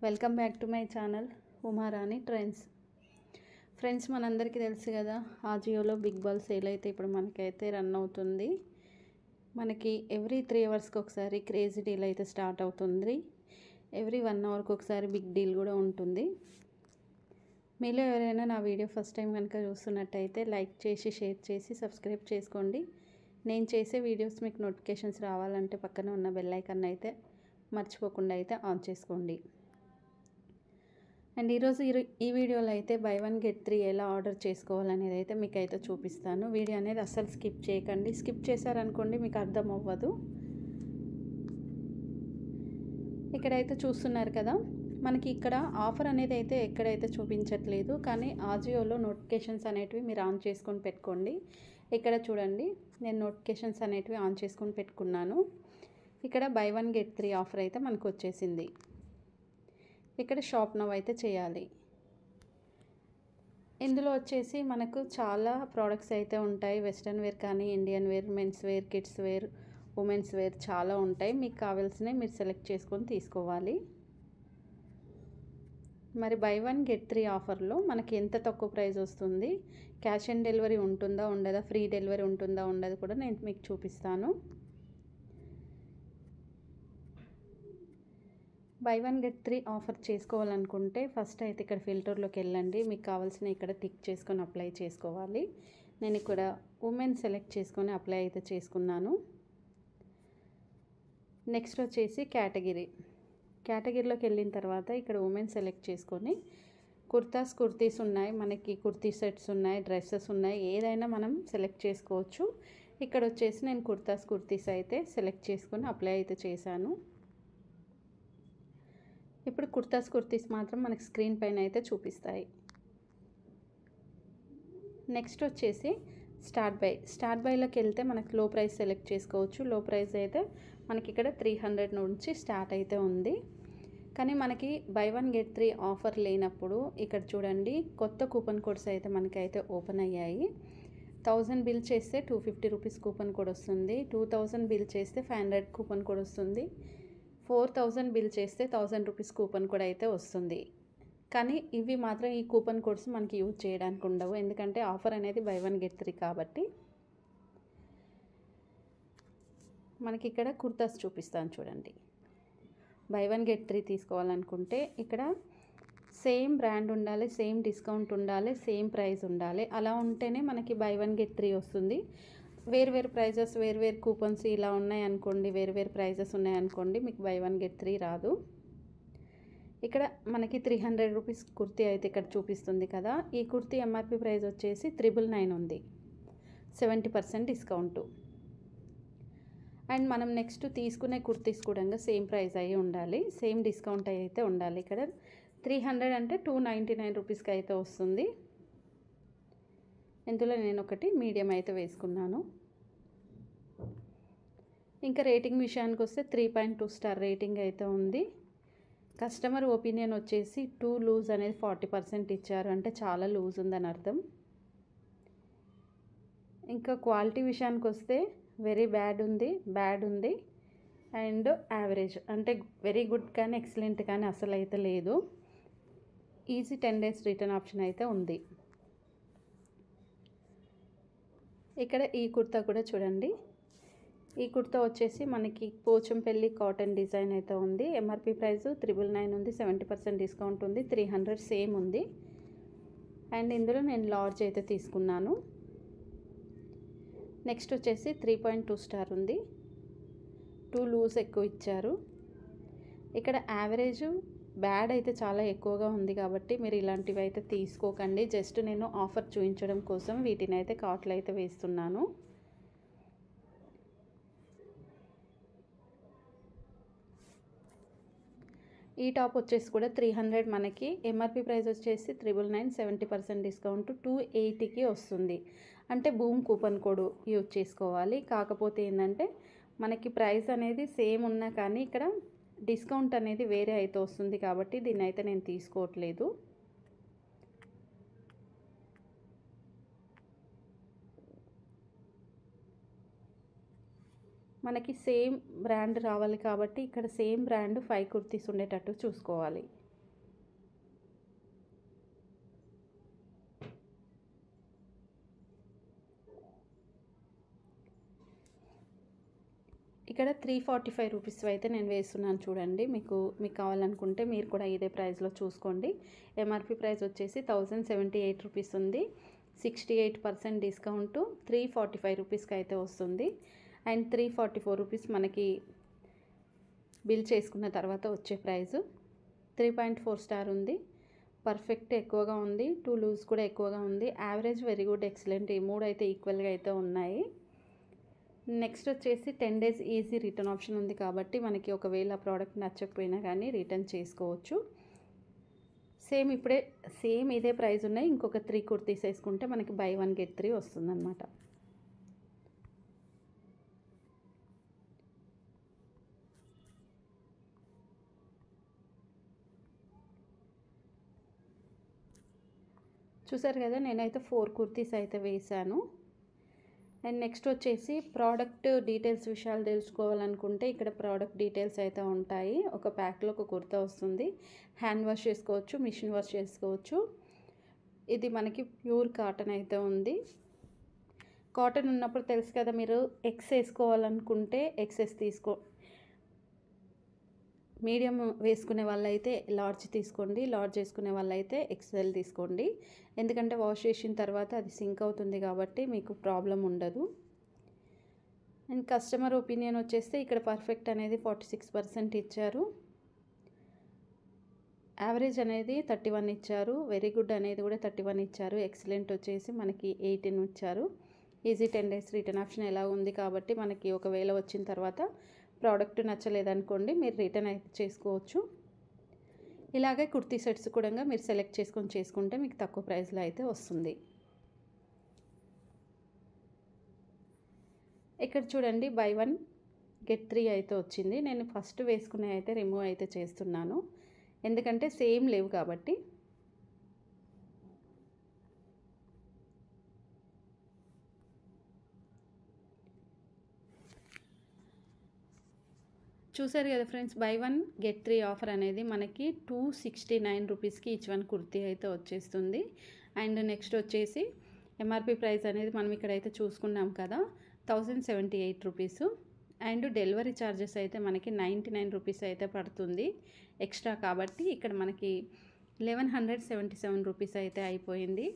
Welcome back to my channel Uma Rani trends. Friends, మనందరికీ తెలుసు కదా, ఆజియోలో బిగ్ బాల్ సేల్ అయితే ఇప్పుడు మనకైతే రన్ అవుతుంది. మనకి ఎవ్రీ 3 అవర్స్కి ఒకసారి క్రేజీ డీల్ అయితే స్టార్ట్ అవుతుంది. ఎవ్రీ 1 అవర్కి ఒకసారి బిగ్ డీల్ కూడా ఉంటుంది. మీలో ఎవరైనా నా వీడియో ఫస్ట్ టైం కనుక చూస్తున్నట్టయితే లైక్ చేసి, షేర్ చేసి, సబ్స్క్రైబ్ చేసుకోండి. నేను చేసే వీడియోస్ మీకు నోటిఫికేషన్స్ రావాలంటే పక్కన ఉన్న బెల్ ఐకాన్ అయితే మర్చిపోకుండా అయితే ఆన్ చేసుకోండి. అండ్ ఈరోజు ఈ వీడియోలో అయితే బై 1 గెట్ 3 ఎలా ఆర్డర్ చేసుకోవాలనేది అయితే మీకు అయితే చూపిస్తాను. వీడియో అనేది అస్సలు స్కిప్ చేయకండి. స్కిప్ చేశారనుకోండి మీకు అర్థం అవ్వదు. ఇక్కడైతే చూస్తున్నారు కదా, మనకి ఇక్కడ ఆఫర్ అనేది అయితే ఎక్కడైతే చూపించట్లేదు, కానీ ఆజియోలో నోటిఫికేషన్స్ అనేటివి మీరు ఆన్ చేసుకొని పెట్టుకోండి. ఇక్కడ చూడండి, నేను నోటిఫికేషన్స్ అనేటివి ఆన్ చేసుకొని పెట్టుకున్నాను. ఇక్కడ బై 1 గెట్ 3 ఆఫర్ అయితే మనకు వచ్చేసింది. ఇక్కడ షాప్ నౌ అయితే చేయాలి. ఇందులో వచ్చేసి మనకు చాలా ప్రోడక్ట్స్ అయితే ఉంటాయి. వెస్ట్రన్ వేర్ కానీ, Indian wear, men's wear, kids wear, women's wear చాలా ఉంటాయి. మీకు కావాల్సినవి మీరు సెలెక్ట్ చేసుకొని తీసుకోవాలి. మరి బై 1 గెట్ 3 ఆఫర్లో మనకి ఎంత తక్కువ ప్రైస్ వస్తుంది, క్యాష్ ఆన్ డెలివరీ ఉంటుందా ఉండదా, ఫ్రీ డెలివరీ ఉంటుందా ఉండదు కూడా నేను మీకు చూపిస్తాను. బై 1 గెట్ 3 ఆఫర్ చేసుకోవాలనుకుంటే ఫస్ట్ అయితే ఇక్కడ ఫిల్టర్లోకి వెళ్ళండి. మీకు కావాల్సిన ఇక్కడ టిక్ చేసుకొని అప్లై చేసుకోవాలి. నేను ఇక్కడ ఉమెన్ సెలెక్ట్ చేసుకొని అప్లై అయితే చేసుకున్నాను. నెక్స్ట్ వచ్చేసి కేటగిరీలోకి వెళ్ళిన తర్వాత ఇక్కడ ఉమెన్ సెలెక్ట్ చేసుకొని కుర్తీస్ ఉన్నాయి, మనకి కుర్తీ సెట్స్ ఉన్నాయి, డ్రెస్సెస్ ఉన్నాయి, ఏదైనా మనం సెలెక్ట్ చేసుకోవచ్చు. ఇక్కడ వచ్చేసి నేను కుర్తీస్ అయితే సెలెక్ట్ చేసుకొని అప్లై అయితే చేశాను. ఇప్పుడు కుర్తీస్ మాత్రం మనకి స్క్రీన్ పైన అయితే చూపిస్తాయి. నెక్స్ట్ వచ్చేసి స్టార్ట్ బైలోకి వెళ్తే మనకి లో ప్రైస్ సెలెక్ట్ చేసుకోవచ్చు. లో ప్రైస్ అయితే మనకి ఇక్కడ 300 నుంచి స్టార్ట్ అయితే ఉంది. కానీ మనకి బై 1 గెట్ 3 ఆఫర్ లేనప్పుడు ఇక్కడ చూడండి, కొత్త కూపన్ కోడ్స్ అయితే మనకైతే ఓపెన్ అయ్యాయి. 1000 బిల్ చేస్తే 250 రూపీస్ కూపన్ కోడ్ వస్తుంది. 2000 బిల్ చేస్తే 500 కూపన్ కోడ్ వస్తుంది. 4000 బిల్ చేస్తే 1000 రూపీస్ కూపన్ కోడ్ అయితే వస్తుంది. కానీ ఇవి మాత్రం ఈ కూపన్ కోడ్స్ మనకి యూజ్ చేయడానికి ఉండవు, ఎందుకంటే ఆఫర్ అనేది బై 1 గెట్ 3 కాబట్టి. మనకి ఇక్కడ కుర్తాస్ చూపిస్తాను చూడండి. బై 1 గెట్ 3 తీసుకోవాలనుకుంటే ఇక్కడ సేమ్ బ్రాండ్ ఉండాలి, సేమ్ డిస్కౌంట్ ఉండాలి, సేమ్ ప్రైస్ ఉండాలి. అలా ఉంటేనే మనకి బై 1 గెట్ 3 వస్తుంది. వేరు ప్రైజెస్, వేరు కూపన్స్ ఇలా ఉన్నాయనుకోండి, వేరు ప్రైజెస్ ఉన్నాయనుకోండి, మీకు బై 1 గెట్ 3 రాదు. ఇక్కడ మనకి 300 రూపీస్ కుర్తీ అయితే ఇక్కడ చూపిస్తుంది కదా. ఈ కుర్తీ ఎంఆర్పి ప్రైస్ వచ్చేసి 999 ఉంది, 70% డిస్కౌంటు. అండ్ మనం నెక్స్ట్ తీసుకునే కుర్తీస్ కూడా సేమ్ ప్రైస్ అయ్యి ఉండాలి, సేమ్ డిస్కౌంట్ అయితే ఉండాలి. ఇక్కడ 300 అంటే 299 రూపీస్కి అయితే వస్తుంది. ఇందులో నేను ఒకటి మీడియం అయితే వేసుకున్నాను. ఇంకా రేటింగ్ విషయానికి వస్తే 3.2 స్టార్ రేటింగ్ అయితే ఉంది. కస్టమర్ ఒపీనియన్ వచ్చేసి 2 లూజ్ అనేది 40% ఇచ్చారు, అంటే చాలా లూజ్ ఉందని అర్థం. ఇంకా క్వాలిటీ విషయానికి వస్తే వెరీ బ్యాడ్ ఉంది అండ్ యావరేజ్, అంటే వెరీ గుడ్ కానీ ఎక్సలెంట్ కానీ అసలు అయితే లేదు. ఈజీ 10 days రిటర్న్ ఆప్షన్ అయితే ఉంది. ఇక్కడ ఈ కుర్తా కూడా చూడండి. ఈ కుర్తా వచ్చేసి మనకి పోచంపల్లి కాటన్ డిజైన్ అయితే ఉంది. ఎంఆర్పి ప్రైస్ 999 ఉంది, 70% డిస్కౌంట్ ఉంది, 300 సేమ్ ఉంది. అండ్ ఇందులో నేను లార్జ్ అయితే తీసుకున్నాను. నెక్స్ట్ వచ్చేసి 3.2 స్టార్ ఉంది, 2 లూజ్ ఎక్కువ ఇచ్చారు. ఇక్కడ యావరేజ్ బ్యాడ్ అయితే చాలా ఎక్కువగా ఉంది కాబట్టి మీరు ఇలాంటివి అయితే తీసుకోకండి. జస్ట్ నేను ఆఫర్ చూపించడం కోసం వీటిని అయితే కార్ట్లో అయితే వేస్తున్నాను. ఈ టాప్ వచ్చేసి కూడా 300, మనకి ఎంఆర్పి ప్రైస్ వచ్చేసి 999, 70% డిస్కౌంట్ 280కి వస్తుంది. అంటే బూమ్ కూపన్ కోడ్ యూజ్ చేసుకోవాలి. కాకపోతే ఏంటంటే మనకి ప్రైస్ అనేది సేమ్ ఉన్నా కానీ ఇక్కడ డిస్కౌంట్ అనేది వేరే అయితే వస్తుంది కాబట్టి దీన్ని అయితే నేను తీసుకోవట్లేదు. మనకి సేమ్ బ్రాండ్ రావాలి కాబట్టి ఇక్కడ సేమ్ బ్రాండ్ 5 కుర్తీస్ ఉండేటట్టు చూసుకోవాలి. ఇక్కడ 345 రూపీస్ అయితే నేను వేస్తున్నాను చూడండి. మీకు కావాలనుకుంటే మీరు కూడా ఇదే ప్రైస్లో చూసుకోండి. ఎంఆర్పి ప్రైస్ వచ్చేసి 1078 రూపీస్ ఉంది. 68% డిస్కౌంట్ 345 రూపీస్కి అయితే వస్తుంది. అండ్ 344 రూపీస్ మనకి బిల్ చేసుకున్న తర్వాత వచ్చే ప్రైస్. 3.4 స్టార్ ఉంది. పర్ఫెక్ట్ ఎక్కువగా ఉంది. 2 లూజ్ కూడా ఎక్కువగా ఉంది. యావరేజ్, వెరీ గుడ్, ఎక్సలెంట్, ఈ 3 అయితే ఈక్వల్గా అయితే ఉన్నాయి. నెక్స్ట్ వచ్చేసి 10 డేస్ ఈజీ రిటర్న్ ఆప్షన్ ఉంది కాబట్టి మనకి ఒకవేళ ప్రోడక్ట్ నచ్చకపోయినా కానీ రిటర్న్ చేసుకోవచ్చు. సేమ్ ఇదే ప్రైస్ ఉన్నాయి. ఇంకొక 3 కుర్తీస్ వేసుకుంటే మనకి బై 1 గెట్ 3 వస్తుందన్నమాట. చూసారు కదా, నేనైతే 4 కుర్తీస్ అయితే వేసాను. అండ్ నెక్స్ట్ వచ్చేసి ప్రోడక్ట్ డీటెయిల్స్ విషయాలు తెలుసుకోవాలనుకుంటే ఇక్కడ ప్రోడక్ట్ డీటెయిల్స్ అయితే ఉంటాయి. ఒక ప్యాక్లో ఒక కుర్తా వస్తుంది. హ్యాండ్ వాష్ చేసుకోవచ్చు, మిషన్ వాష్ చేసుకోవచ్చు. ఇది మనకి ప్యూర్ కాటన్ అయితే ఉంది. కాటన్ ఉన్నప్పుడు తెలుసు కదా, మీరు ఎక్స్ వేసుకోవాలనుకుంటే ఎక్సెస్ మీడియం వేసుకునే వాళ్ళైతే లార్జ్ తీసుకోండి. లార్జ్ వేసుకునే వాళ్ళైతే ఎక్స్ఎల్ తీసుకోండి. ఎందుకంటే వాష్ చేసిన తర్వాత అది సింక్ అవుతుంది కాబట్టి మీకు ప్రాబ్లం ఉండదు. అండ్ కస్టమర్ ఒపీనియన్ వచ్చేస్తే ఇక్కడ పర్ఫెక్ట్ అనేది 46% ఇచ్చారు. యావరేజ్ అనేది 31 ఇచ్చారు. వెరీ గుడ్ అనేది కూడా 31 ఇచ్చారు. ఎక్సలెంట్ వచ్చేసి మనకి 18 ఇచ్చారు. ఈజీ 10 డేస్ రిటర్న్ ఆప్షన్ ఎలా ఉంది కాబట్టి మనకి ఒకవేళ వచ్చిన తర్వాత ప్రోడక్ట్ నచ్చలేదనుకోండి మీరు రిటర్న్ అయితే చేసుకోవచ్చు. ఇలాగే కుర్తీ సెట్స్ కూడా మీరు సెలెక్ట్ చేసుకుంటే మీకు తక్కువ ప్రైస్లో అయితే వస్తుంది. ఇక్కడ చూడండి బై 1 గెట్ 3 అయితే వచ్చింది. నేను ఫస్ట్ వేసుకునే అయితే రిమూవ్ అయితే చేస్తున్నాను, ఎందుకంటే సేమ్ లేవు కాబట్టి. చూసారు కదా ఫ్రెండ్స్, బై 1 గెట్ 3 ఆఫర్ అనేది మనకి 269 రూపీస్కి ఈచ్ వన్ కుర్తీ అయితే వచ్చేస్తుంది. అండ్ నెక్స్ట్ వచ్చేసి ఎంఆర్పి ప్రైస్ అనేది మనం ఇక్కడైతే చూసుకున్నాం కదా, 1078 రూపీస్. అండ్ డెలివరీ ఛార్జెస్ అయితే మనకి 99 రూపీస్ అయితే పడుతుంది ఎక్స్ట్రా కాబట్టి ఇక్కడ మనకి 1177 రూపీస్ అయితే అయిపోయింది.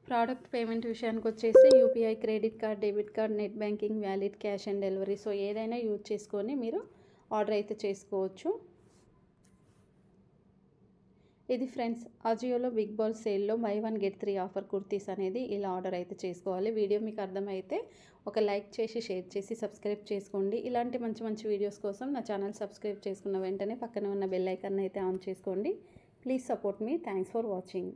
ప్రోడక్ట్ పేమెంట్ విషయానికి వచ్చేసి UPI, credit card, debit card, net banking, valid, cash and delivery, so ఏదైనా యూజ్ చేసుకొని మీరు ఆర్డర్ అయితే చేసుకోవచ్చు. ఇది ఫ్రెండ్స్ అజియోలో బిగ్ బాల్ సేల్లో బై 1 గెట్ 3 ఆఫర్ కుర్తీస్ అనేది ఇలా ఆర్డర్ అయితే చేసుకోవాలి. వీడియో మీకు అర్థమైతే ఒక లైక్ చేసి, షేర్ చేసి, సబ్స్క్రైబ్ చేసుకోండి. ఇలాంటి మంచి మంచి వీడియోస్ కోసం నా ఛానల్ సబ్స్క్రైబ్ చేసుకున్న వెంటనే పక్కన ఉన్న బెల్ ఐకాన్ అయితే ఆన్ చేసుకోండి. Please support me. Thanks for watching.